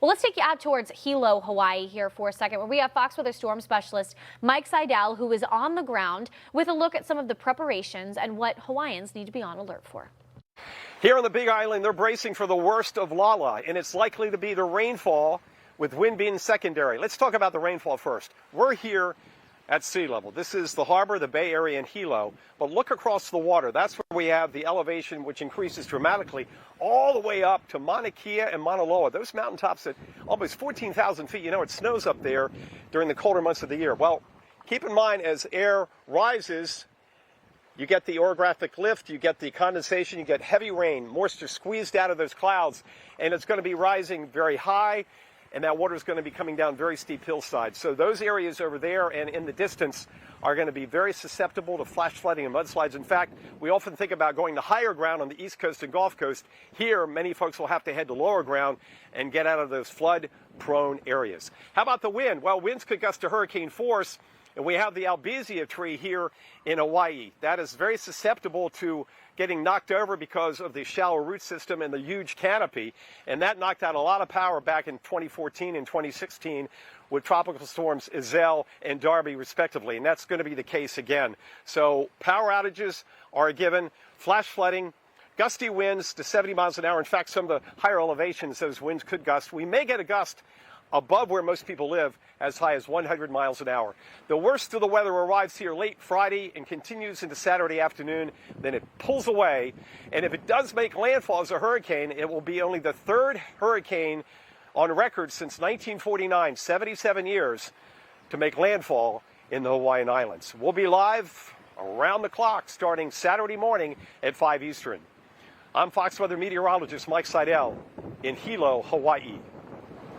Well, let's take you out towards Hilo, Hawaii here for a second, where we have Fox Weather storm specialist Mike Seidel, who is on the ground with a look at some of the preparations and what Hawaiians need to be on alert for. Here on the Big Island, they're bracing for the worst of Lala, and it's likely to be the rainfall, with wind being secondary. Let's talk about the rainfall first. We're here at sea level. This is the harbor, the Bay Area, and Hilo. But look across the water. That's where we have the elevation, which increases dramatically all the way up to Mauna Kea and Mauna Loa. Those mountaintops at almost 14,000 feet. You know, it snows up there during the colder months of the year. Well, keep in mind, as air rises, you get the orographic lift, you get the condensation, you get heavy rain, moisture squeezed out of those clouds, and it's going to be rising very high, and that water is going to be coming down very steep hillsides. So those areas over there and in the distance are going to be very susceptible to flash flooding and mudslides. In fact, we often think about going to higher ground on the East Coast and Gulf Coast. Here, many folks will have to head to lower ground and get out of those flood-prone areas. How about the wind? Well, winds could gust to hurricane force. And we have the albizia tree here in Hawaii. That is very susceptible to getting knocked over because of the shallow root system and the huge canopy. And that knocked out a lot of power back in 2014 and 2016 with tropical storms Iselle and Darby, respectively. And that's going to be the case again. So power outages are a given, flash flooding, gusty winds to 70 miles an hour. In fact, some of the higher elevations, those winds could gust. We may get a gust above where most people live, as high as 100 miles an hour. The worst of the weather arrives here late Friday and continues into Saturday afternoon. Then it pulls away. And if it does make landfall as a hurricane, it will be only the third hurricane on record since 1949, 77 years, to make landfall in the Hawaiian Islands. We'll be live around the clock starting Saturday morning at 5 Eastern. I'm Fox Weather meteorologist Mike Seidel in Hilo, Hawaii.